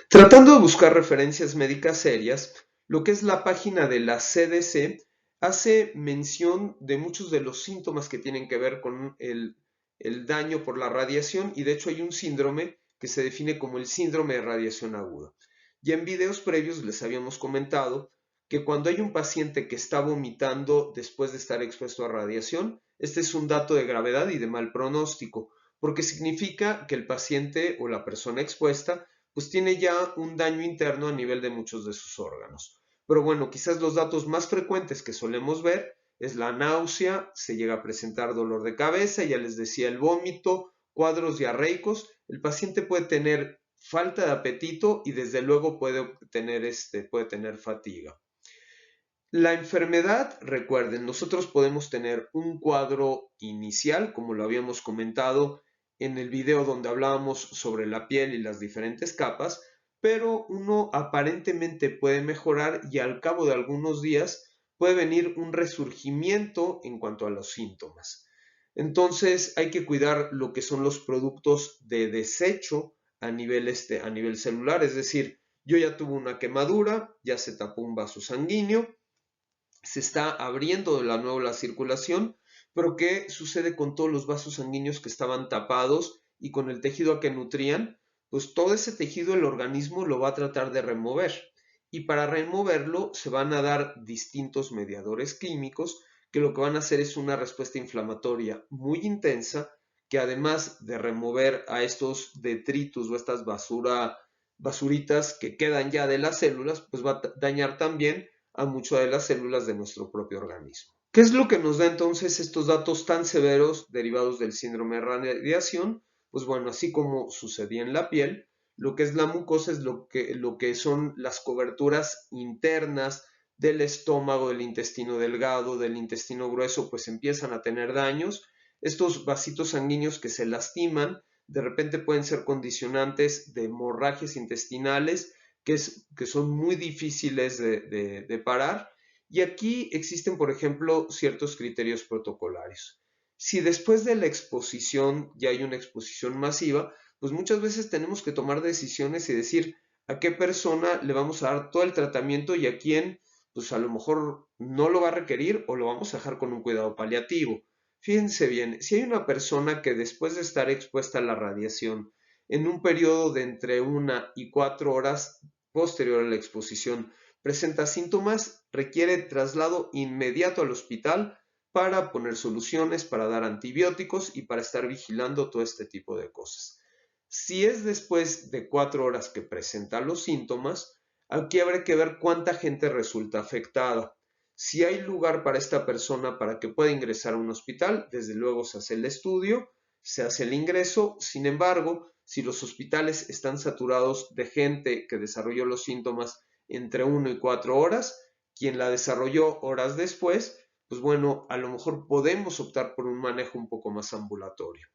Tratando de buscar referencias médicas serias, lo que es la página de la CDC hace mención de muchos de los síntomas que tienen que ver con el daño por la radiación, y de hecho hay un síndrome que se define como el síndrome de radiación aguda. Ya en videos previos les habíamos comentado que cuando hay un paciente que está vomitando después de estar expuesto a radiación, este es un dato de gravedad y de mal pronóstico, porque significa que el paciente o la persona expuesta pues tiene ya un daño interno a nivel de muchos de sus órganos. Pero bueno, quizás los datos más frecuentes que solemos ver es la náusea, se llega a presentar dolor de cabeza, ya les decía el vómito, cuadros diarreicos, el paciente puede tener falta de apetito y desde luego puede tener fatiga. La enfermedad, recuerden, nosotros podemos tener un cuadro inicial, como lo habíamos comentado en el video donde hablábamos sobre la piel y las diferentes capas, pero uno aparentemente puede mejorar y al cabo de algunos días puede venir un resurgimiento en cuanto a los síntomas. Entonces hay que cuidar lo que son los productos de desecho a nivel celular, es decir, yo ya tuve una quemadura, ya se tapó un vaso sanguíneo, se está abriendo de nuevo la circulación, pero ¿qué sucede con todos los vasos sanguíneos que estaban tapados y con el tejido a que nutrían? Pues todo ese tejido el organismo lo va a tratar de remover y para removerlo se van a dar distintos mediadores químicos que lo que van a hacer es una respuesta inflamatoria muy intensa que además de remover a estos detritus o estas basuritas que quedan ya de las células, pues va a dañar también a muchas de las células de nuestro propio organismo. ¿Qué es lo que nos da entonces estos datos tan severos derivados del síndrome de radiación? Pues bueno, así como sucedía en la piel, lo que es la mucosa es lo que son las coberturas internas del estómago, del intestino delgado, del intestino grueso, pues empiezan a tener daños. Estos vasitos sanguíneos que se lastiman, de repente pueden ser condicionantes de hemorragias intestinales que son muy difíciles de parar. Y aquí existen, por ejemplo, ciertos criterios protocolarios. Si después de la exposición ya hay una exposición masiva, pues muchas veces tenemos que tomar decisiones y decir a qué persona le vamos a dar todo el tratamiento y a quién, pues a lo mejor no lo va a requerir o lo vamos a dejar con un cuidado paliativo. Fíjense bien, si hay una persona que después de estar expuesta a la radiación en un periodo de entre 1 y 4 horas posterior a la exposición presenta síntomas, requiere traslado inmediato al hospital para poner soluciones, para dar antibióticos y para estar vigilando todo este tipo de cosas. Si es después de 4 horas que presenta los síntomas, aquí habrá que ver cuánta gente resulta afectada. Si hay lugar para esta persona para que pueda ingresar a un hospital, desde luego se hace el estudio, se hace el ingreso. Sin embargo, si los hospitales están saturados de gente que desarrolló los síntomas entre 1 y 4 horas, quien la desarrolló horas después, pues bueno, a lo mejor podemos optar por un manejo un poco más ambulatorio.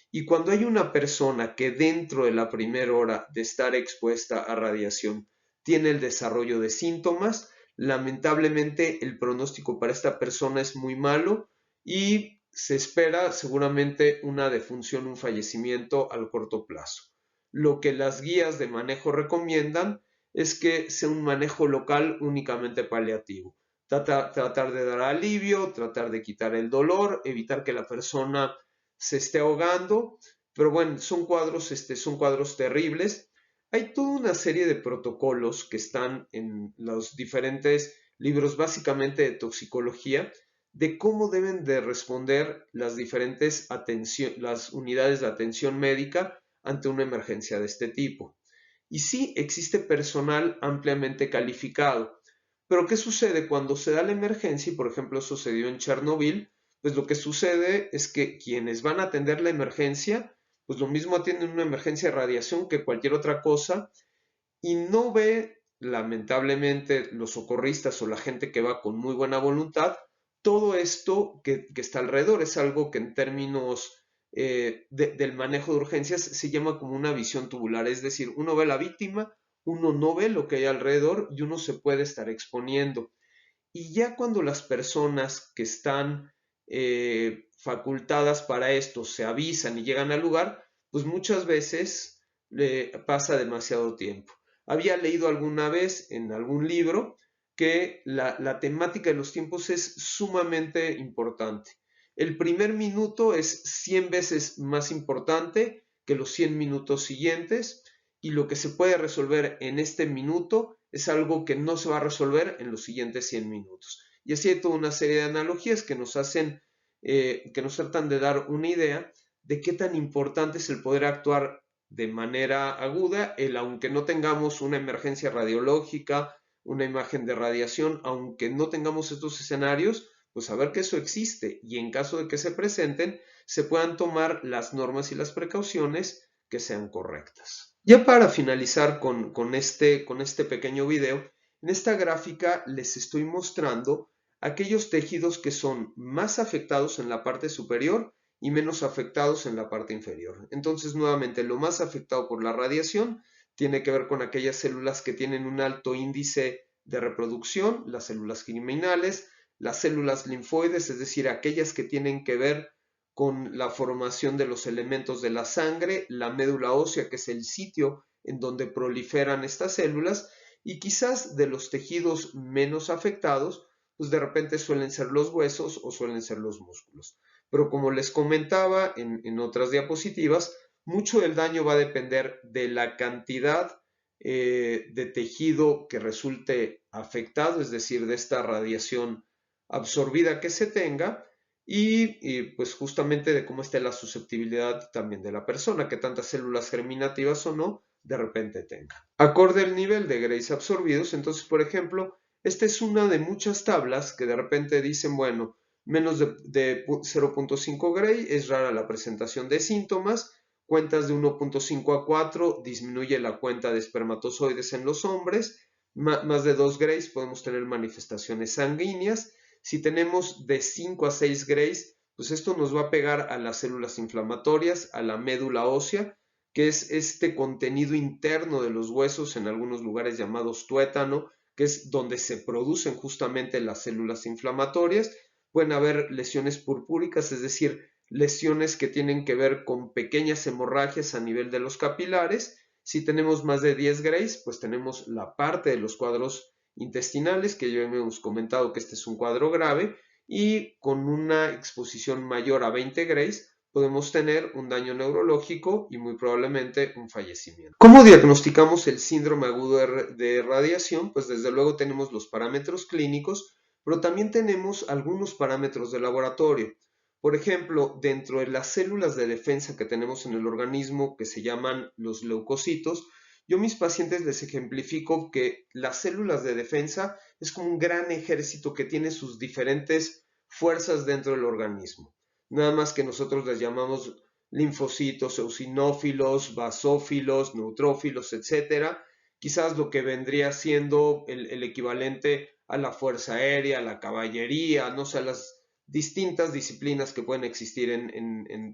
Y cuando hay una persona que dentro de la primera hora de estar expuesta a radiación tiene el desarrollo de síntomas, lamentablemente el pronóstico para esta persona es muy malo y se espera seguramente una defunción, un fallecimiento al corto plazo. Lo que las guías de manejo recomiendan es que sea un manejo local únicamente paliativo. Tratar de dar alivio, tratar de quitar el dolor, evitar que la persona se esté ahogando, pero bueno, son cuadros terribles. Hay toda una serie de protocolos que están en los diferentes libros básicamente de toxicología de cómo deben de responder las unidades de atención médica ante una emergencia de este tipo. Y sí, existe personal ampliamente calificado. Pero ¿qué sucede cuando se da la emergencia? Y por ejemplo, sucedió en Chernobyl, pues lo que sucede es que quienes van a atender la emergencia, pues lo mismo atienden una emergencia de radiación que cualquier otra cosa y no ve, lamentablemente, los socorristas o la gente que va con muy buena voluntad, todo esto que está alrededor. Es algo que en términos del manejo de urgencias se llama como una visión tubular, es decir, uno ve a la víctima, uno no ve lo que hay alrededor y uno se puede estar exponiendo. Y ya cuando las personas que están facultadas para esto se avisan y llegan al lugar, pues muchas veces pasa demasiado tiempo. Había leído alguna vez en algún libro que la temática de los tiempos es sumamente importante. El primer minuto es 100 veces más importante que los 100 minutos siguientes, y lo que se puede resolver en este minuto es algo que no se va a resolver en los siguientes 100 minutos. Y así hay toda una serie de analogías que nos hacen, que nos tratan de dar una idea de qué tan importante es el poder actuar de manera aguda, aunque no tengamos una emergencia radiológica, una imagen de radiación, aunque no tengamos estos escenarios, pues saber que eso existe, y en caso de que se presenten, se puedan tomar las normas y las precauciones que sean correctas. Ya para finalizar con este pequeño video, en esta gráfica les estoy mostrando aquellos tejidos que son más afectados en la parte superior y menos afectados en la parte inferior. Entonces, nuevamente, lo más afectado por la radiación tiene que ver con aquellas células que tienen un alto índice de reproducción, las células germinales, las células linfoides, es decir, aquellas que tienen que ver con la formación de los elementos de la sangre, la médula ósea, que es el sitio en donde proliferan estas células, y quizás de los tejidos menos afectados, pues de repente suelen ser los huesos o suelen ser los músculos. Pero como les comentaba en otras diapositivas, mucho del daño va a depender de la cantidad de tejido que resulte afectado, es decir, de esta radiación absorbida que se tenga, y pues justamente de cómo esté la susceptibilidad también de la persona, que tantas células germinativas o no de repente tenga. Acorde al nivel de Grays absorbidos, entonces, por ejemplo, esta es una de muchas tablas que de repente dicen, bueno, menos de 0.5 Gray es rara la presentación de síntomas, cuentas de 1.5 a 4 disminuye la cuenta de espermatozoides en los hombres, más de 2 Grays podemos tener manifestaciones sanguíneas. Si tenemos de 5 a 6 Grays, pues esto nos va a pegar a las células inflamatorias, a la médula ósea, que es este contenido interno de los huesos, en algunos lugares llamados tuétano, que es donde se producen justamente las células inflamatorias. Pueden haber lesiones purpúricas, es decir, lesiones que tienen que ver con pequeñas hemorragias a nivel de los capilares. Si tenemos más de 10 Grays, pues tenemos la parte de los cuadros intestinales, que ya hemos comentado que este es un cuadro grave, y con una exposición mayor a 20 Grays podemos tener un daño neurológico y muy probablemente un fallecimiento. ¿Cómo diagnosticamos el síndrome agudo de radiación? Pues desde luego tenemos los parámetros clínicos, pero también tenemos algunos parámetros de laboratorio. Por ejemplo, dentro de las células de defensa que tenemos en el organismo, que se llaman los leucocitos, yo a mis pacientes les ejemplifico que las células de defensa es como un gran ejército que tiene sus diferentes fuerzas dentro del organismo. Nada más que nosotros les llamamos linfocitos, eosinófilos, basófilos, neutrófilos, etc. Quizás lo que vendría siendo el equivalente a la fuerza aérea, a la caballería, no sé, a las distintas disciplinas que pueden existir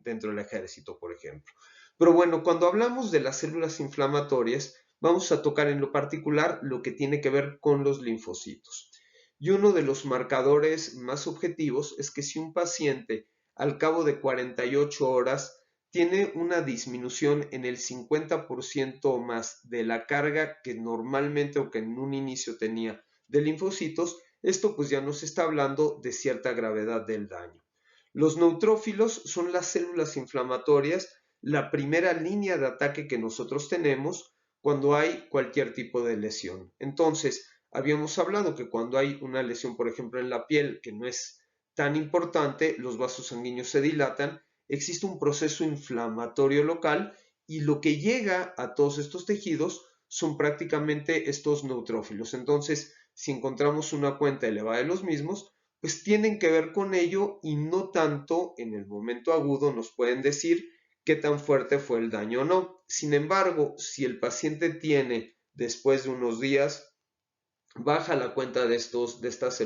dentro del ejército, por ejemplo. Pero bueno, cuando hablamos de las células inflamatorias, vamos a tocar en lo particular lo que tiene que ver con los linfocitos. Y uno de los marcadores más objetivos es que si un paciente al cabo de 48 horas tiene una disminución en el 50% o más de la carga que normalmente o que en un inicio tenía de linfocitos, esto pues ya nos está hablando de cierta gravedad del daño. Los neutrófilos son las células inflamatorias, la primera línea de ataque que nosotros tenemos cuando hay cualquier tipo de lesión. Entonces, habíamos hablado que cuando hay una lesión, por ejemplo, en la piel, que no es tan importante, los vasos sanguíneos se dilatan, existe un proceso inflamatorio local, y lo que llega a todos estos tejidos son prácticamente estos neutrófilos. Entonces, si encontramos una cuenta elevada de los mismos, pues tienen que ver con ello, y no tanto en el momento agudo nos pueden decir qué tan fuerte fue el daño o no. Sin embargo, si el paciente tiene después de unos días baja la cuenta de estas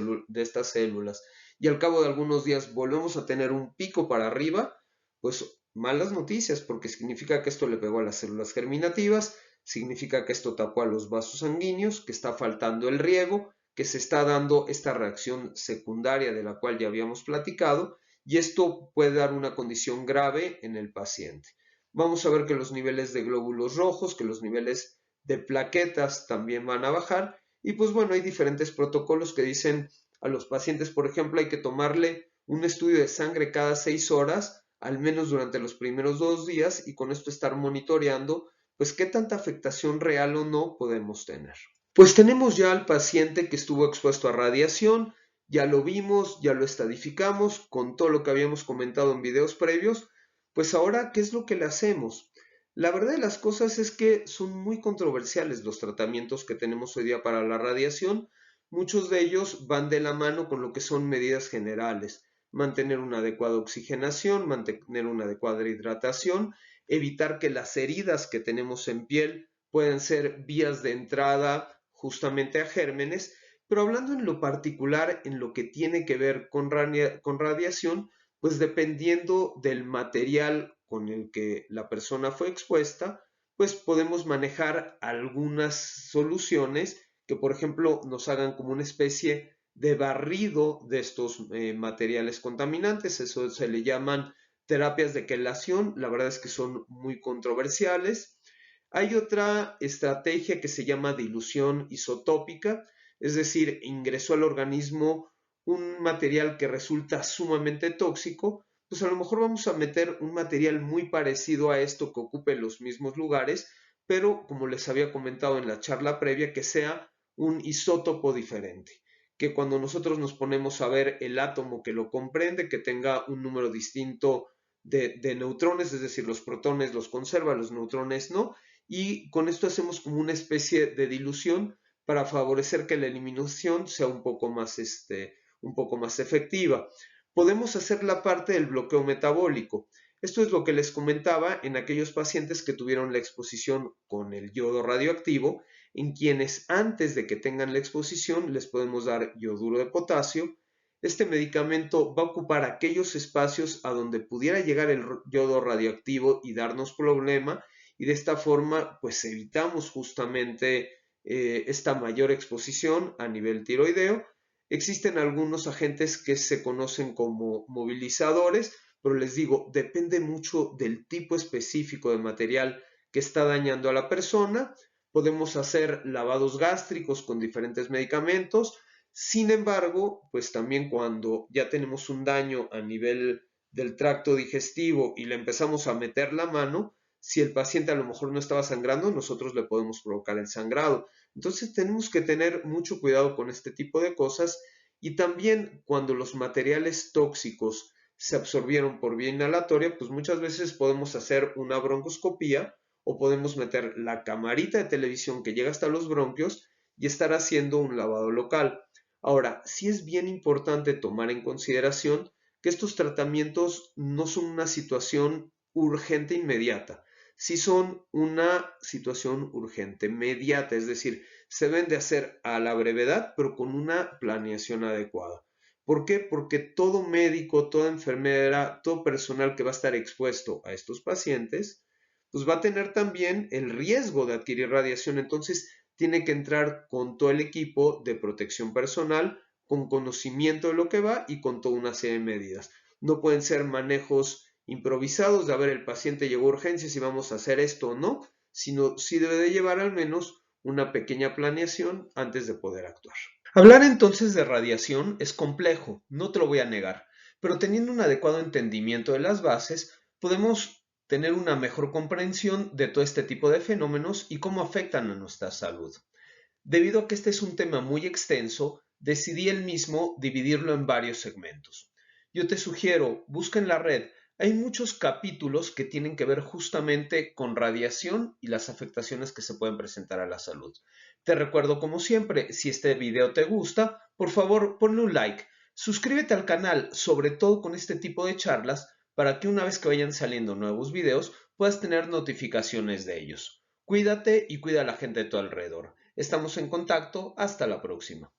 células y al cabo de algunos días volvemos a tener un pico para arriba, pues malas noticias, porque significa que esto le pegó a las células germinativas, significa que esto tapó a los vasos sanguíneos, que está faltando el riego, que se está dando esta reacción secundaria de la cual ya habíamos platicado, y esto puede dar una condición grave en el paciente. Vamos a ver que los niveles de glóbulos rojos, que los niveles de plaquetas también van a bajar. Y pues bueno, hay diferentes protocolos que dicen a los pacientes, por ejemplo, hay que tomarle un estudio de sangre cada 6 horas, al menos durante los primeros 2 días, y con esto estar monitoreando, pues qué tanta afectación real o no podemos tener. Pues tenemos ya al paciente que estuvo expuesto a radiación, ya lo vimos, ya lo estadificamos con todo lo que habíamos comentado en videos previos. Pues ahora, ¿qué es lo que le hacemos? La verdad de las cosas es que son muy controversiales los tratamientos que tenemos hoy día para la radiación. Muchos de ellos van de la mano con lo que son medidas generales: mantener una adecuada oxigenación, mantener una adecuada hidratación, evitar que las heridas que tenemos en piel puedan ser vías de entrada justamente a gérmenes. Pero hablando en lo particular, en lo que tiene que ver con radiación, pues dependiendo del material con el que la persona fue expuesta, pues podemos manejar algunas soluciones que, por ejemplo, nos hagan como una especie de barrido de estos materiales contaminantes. Eso se le llaman terapias de quelación. La verdad es que son muy controversiales. Hay otra estrategia que se llama dilución isotópica, es decir, ingresó al organismo un material que resulta sumamente tóxico, pues a lo mejor vamos a meter un material muy parecido a esto que ocupe los mismos lugares, pero como les había comentado en la charla previa, que sea un isótopo diferente, que cuando nosotros nos ponemos a ver el átomo que lo comprende, que tenga un número distinto de neutrones, es decir, los protones los conserva, los neutrones no, y con esto hacemos como una especie de dilución para favorecer que la eliminación sea un poco más efectiva. Podemos hacer la parte del bloqueo metabólico. Esto es lo que les comentaba en aquellos pacientes que tuvieron la exposición con el yodo radioactivo, en quienes antes de que tengan la exposición les podemos dar yoduro de potasio. Este medicamento va a ocupar aquellos espacios a donde pudiera llegar el yodo radioactivo y darnos problema, y de esta forma pues evitamos justamente esta mayor exposición a nivel tiroideo. Existen algunos agentes que se conocen como movilizadores, pero les digo, depende mucho del tipo específico de material que está dañando a la persona. Podemos hacer lavados gástricos con diferentes medicamentos. Sin embargo, pues también cuando ya tenemos un daño a nivel del tracto digestivo y le empezamos a meter la mano, si el paciente a lo mejor no estaba sangrando, nosotros le podemos provocar el sangrado. Entonces tenemos que tener mucho cuidado con este tipo de cosas, y también cuando los materiales tóxicos se absorbieron por vía inhalatoria, pues muchas veces podemos hacer una broncoscopía o podemos meter la camarita de televisión que llega hasta los bronquios y estar haciendo un lavado local. Ahora, sí es bien importante tomar en consideración que estos tratamientos no son una situación urgente inmediata, sí son una situación urgente mediata, es decir, se deben de hacer a la brevedad, pero con una planeación adecuada. ¿Por qué? Porque todo médico, toda enfermera, todo personal que va a estar expuesto a estos pacientes, pues va a tener también el riesgo de adquirir radiación. Entonces tiene que entrar con todo el equipo de protección personal, con conocimiento de lo que va y con toda una serie de medidas. No pueden ser manejos improvisados de a ver, el paciente llegó a urgencias y vamos a hacer esto o no, sino sí debe de llevar al menos una pequeña planeación antes de poder actuar. Hablar entonces de radiación es complejo, no te lo voy a negar, pero teniendo un adecuado entendimiento de las bases, podemos tener una mejor comprensión de todo este tipo de fenómenos y cómo afectan a nuestra salud. Debido a que este es un tema muy extenso, decidí el mismo dividirlo en varios segmentos. Yo te sugiero, busca en la red, hay muchos capítulos que tienen que ver justamente con radiación y las afectaciones que se pueden presentar a la salud. Te recuerdo, como siempre, si este video te gusta, por favor ponle un like, suscríbete al canal, sobre todo con este tipo de charlas, para que una vez que vayan saliendo nuevos videos puedas tener notificaciones de ellos. Cuídate y cuida a la gente de tu alrededor. Estamos en contacto. Hasta la próxima.